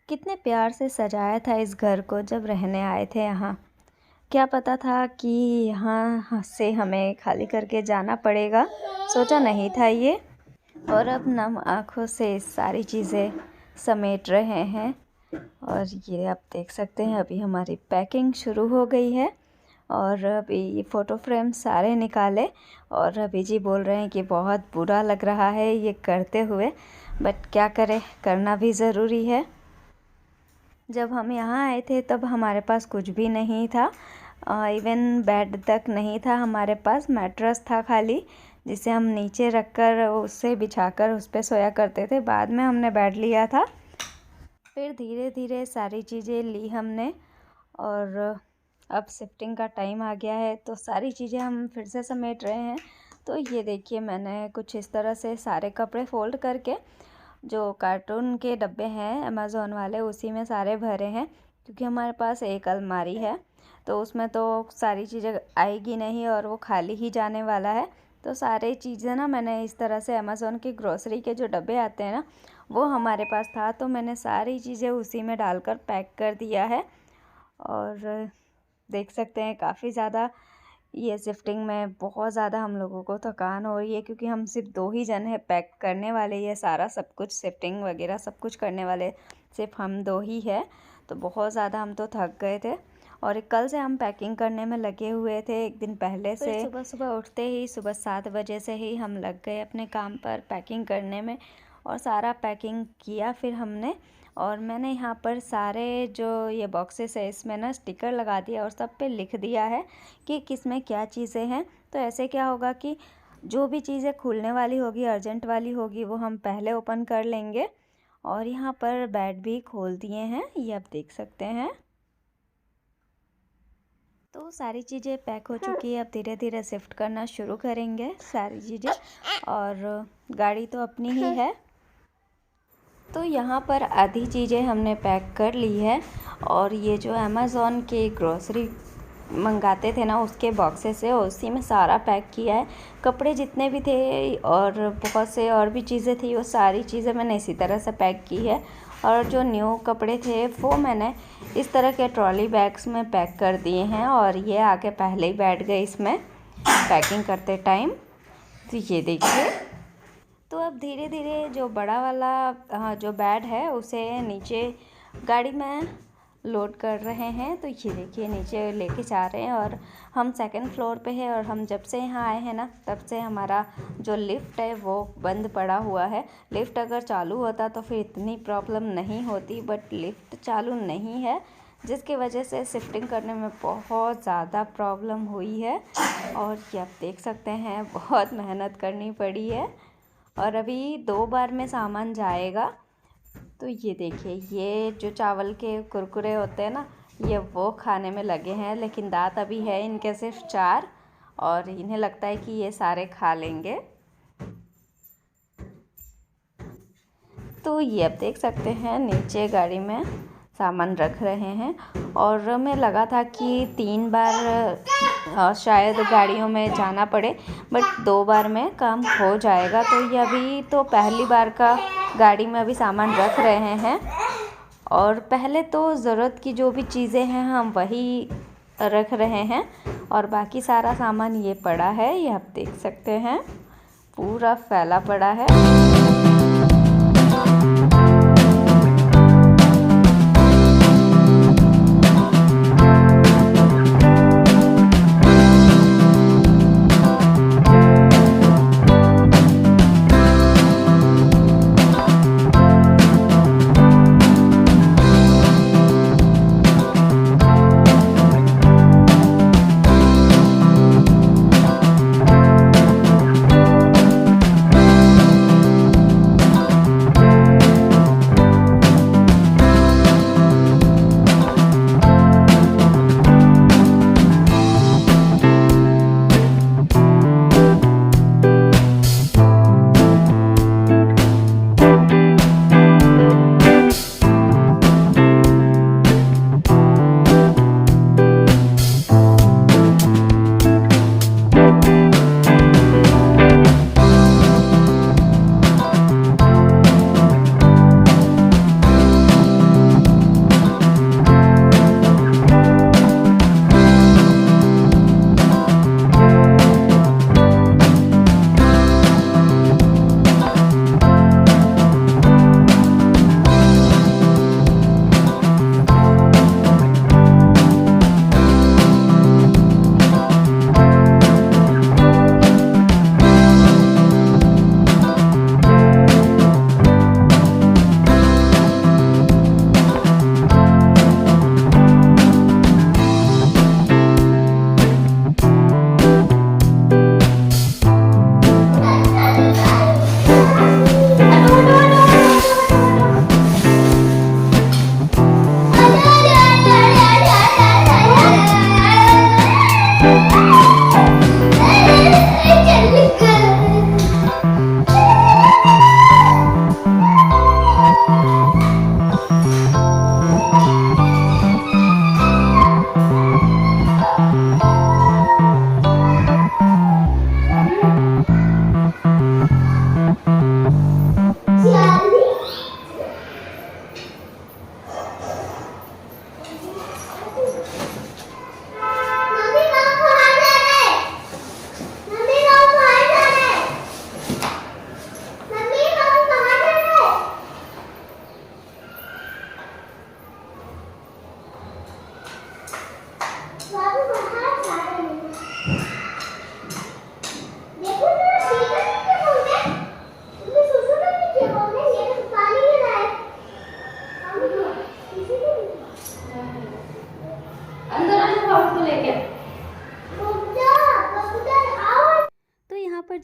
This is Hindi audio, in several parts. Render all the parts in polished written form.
कितने प्यार से सजाया था इस घर को जब रहने आए थे यहाँ। क्या पता था कि यहाँ से हमें खाली करके जाना पड़ेगा, सोचा नहीं था ये। और अब नम आँखों से सारी चीज़ें समेट रहे हैं। और ये आप देख सकते हैं अभी हमारी पैकिंग शुरू हो गई है। और अभी ये फ़ोटो फ्रेम सारे निकाले और अभी जी बोल रहे हैं कि बहुत बुरा लग रहा है ये करते हुए, बट क्या करें, करना भी ज़रूरी है। जब हम यहाँ आए थे तब हमारे पास कुछ भी नहीं था, इवन बेड तक नहीं था हमारे पास। मैट्रेस था खाली, जिसे हम नीचे रखकर उससे बिछाकर उस पर सोया करते थे। बाद में हमने बेड लिया था, फिर धीरे धीरे सारी चीज़ें ली हमने। और अब शिफ्टिंग का टाइम आ गया है तो सारी चीज़ें हम फिर से समेट रहे हैं। तो ये देखिए, मैंने कुछ इस तरह से सारे कपड़े फोल्ड करके जो कार्टून के डब्बे हैं अमेज़ोन वाले, उसी में सारे भरे हैं। क्योंकि हमारे पास एक अलमारी है तो उसमें तो सारी चीज़ें आएगी नहीं और वो खाली ही जाने वाला है। तो सारी चीज़ें ना मैंने इस तरह से अमेज़ोन की ग्रोसरी के जो डब्बे आते हैं ना, वो हमारे पास था तो मैंने सारी चीज़ें उसी में डालकर पैक कर दिया है। और देख सकते हैं काफ़ी ज़्यादा ये शिफ्टिंग में बहुत ज़्यादा हम लोगों को थकान हो रही है, क्योंकि हम सिर्फ 2 ही जन हैं पैक करने वाले। ये सारा सब कुछ शिफ्टिंग वगैरह सब कुछ करने वाले सिर्फ हम 2 ही हैं। तो बहुत ज़्यादा हम तो थक गए थे और कल से हम पैकिंग करने में लगे हुए थे, एक दिन पहले से। सुबह सुबह उठते ही सुबह 7 बजे से ही हम लग गए अपने काम पर पैकिंग करने में और सारा पैकिंग किया फिर हमने। और मैंने यहाँ पर सारे जो ये बॉक्सेस है इसमें ना स्टिकर लगा दिया और सब पे लिख दिया है कि किस में क्या चीज़ें हैं। तो ऐसे क्या होगा कि जो भी चीज़ें खुलने वाली होगी, अर्जेंट वाली होगी, वो हम पहले ओपन कर लेंगे। और यहाँ पर बेड भी खोल दिए हैं, ये आप देख सकते हैं। तो सारी चीज़ें पैक हो चुकी है, अब धीरे धीरे शिफ्ट करना शुरू करेंगे सारी चीज़ें। और गाड़ी तो अपनी ही है। तो यहाँ पर आधी चीज़ें हमने पैक कर ली है। और ये जो अमेज़ॉन के ग्रोसरी मंगाते थे ना, उसके बॉक्सेस है, उसी में सारा पैक किया है। कपड़े जितने भी थे और बहुत से और भी चीज़ें थी, वो सारी चीज़ें मैंने इसी तरह से पैक की है। और जो न्यू कपड़े थे वो मैंने इस तरह के ट्रॉली बैग्स में पैक कर दिए हैं। और ये आके पहले ही बैठ गए इसमें पैकिंग करते टाइम। तो ये देखिए, तो अब धीरे धीरे जो बड़ा वाला जो बेड है उसे नीचे गाड़ी में लोड कर रहे हैं। तो ये देखिए नीचे लेके जा रहे हैं और हम सेकंड फ्लोर पे है। और हम जब से यहाँ आए हैं ना, तब से हमारा जो लिफ्ट है वो बंद पड़ा हुआ है। लिफ्ट अगर चालू होता तो फिर इतनी प्रॉब्लम नहीं होती, बट लिफ्ट चालू नहीं है, जिसकी वजह से शिफ्टिंग करने में बहुत ज़्यादा प्रॉब्लम हुई है। और ये आप देख सकते हैं बहुत मेहनत करनी पड़ी है। और अभी 2 बार में सामान जाएगा। तो ये देखिए, ये जो चावल के कुरकुरे होते हैं ना, ये वो खाने में लगे हैं, लेकिन दांत अभी है इनके सिर्फ 4 और इन्हें लगता है कि ये सारे खा लेंगे। तो ये आप देख सकते हैं नीचे गाड़ी में सामान रख रहे हैं। और हमें लगा था कि 3 बार शायद गाड़ियों में जाना पड़े, बट 2 बार में काम हो जाएगा। तो ये अभी तो पहली बार का गाड़ी में अभी सामान रख रहे हैं। और पहले तो ज़रूरत की जो भी चीज़ें हैं हम वही रख रहे हैं और बाकी सारा सामान ये पड़ा है, ये आप देख सकते हैं पूरा फैला पड़ा है।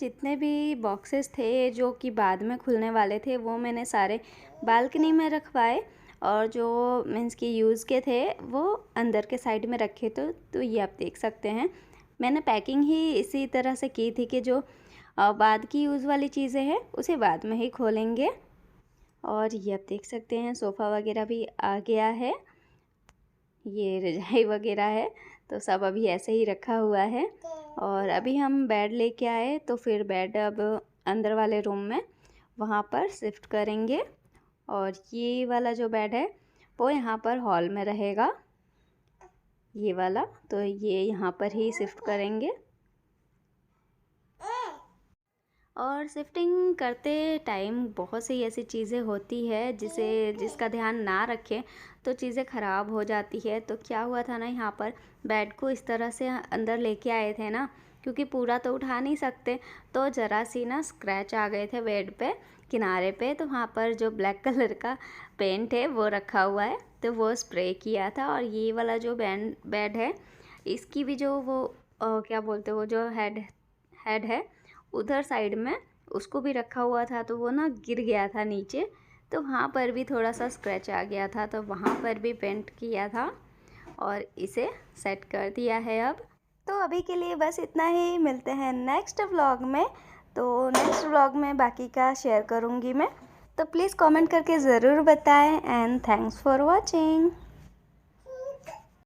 जितने भी बॉक्सेस थे जो कि बाद में खुलने वाले थे वो मैंने सारे बालकनी में रखवाए, और जो मीन्स कि यूज़ के थे वो अंदर के साइड में रखे। तो ये आप देख सकते हैं मैंने पैकिंग ही इसी तरह से की थी कि जो बाद की यूज़ वाली चीज़ें हैं उसे बाद में ही खोलेंगे। और ये आप देख सकते हैं सोफ़ा वगैरह भी आ गया है, ये रजाई वगैरह है, तो सब अभी ऐसे ही रखा हुआ है। और अभी हम बेड लेके आए तो फिर बेड अब अंदर वाले रूम में वहाँ पर शिफ्ट करेंगे। और ये वाला जो बेड है वो यहाँ पर हॉल में रहेगा, ये वाला, तो ये यहाँ पर ही शिफ्ट करेंगे। और शिफ्टिंग करते टाइम बहुत सी ऐसी चीज़ें होती है जिसका ध्यान ना रखें तो चीज़ें ख़राब हो जाती है। तो क्या हुआ था ना, यहाँ पर बेड को इस तरह से अंदर लेके आए थे ना, क्योंकि पूरा तो उठा नहीं सकते, तो ज़रा सी ना स्क्रैच आ गए थे बेड पे किनारे पे। तो वहाँ पर जो ब्लैक कलर का पेंट है वो रखा हुआ है, तो वो स्प्रे किया था। और ये वाला जो बेड है इसकी भी जो वो क्या बोलते वो जो हेड है उधर साइड में उसको भी रखा हुआ था, तो वो ना गिर गया था नीचे, तो वहाँ पर भी थोड़ा सा स्क्रैच आ गया था, तो वहाँ पर भी पेंट किया था और इसे सेट कर दिया है अब। तो अभी के लिए बस इतना ही, मिलते हैं नेक्स्ट व्लॉग में। तो नेक्स्ट व्लॉग में बाकी का शेयर करूँगी मैं, तो प्लीज़ कमेंट करके ज़रूर बताएं। And thanks for watching.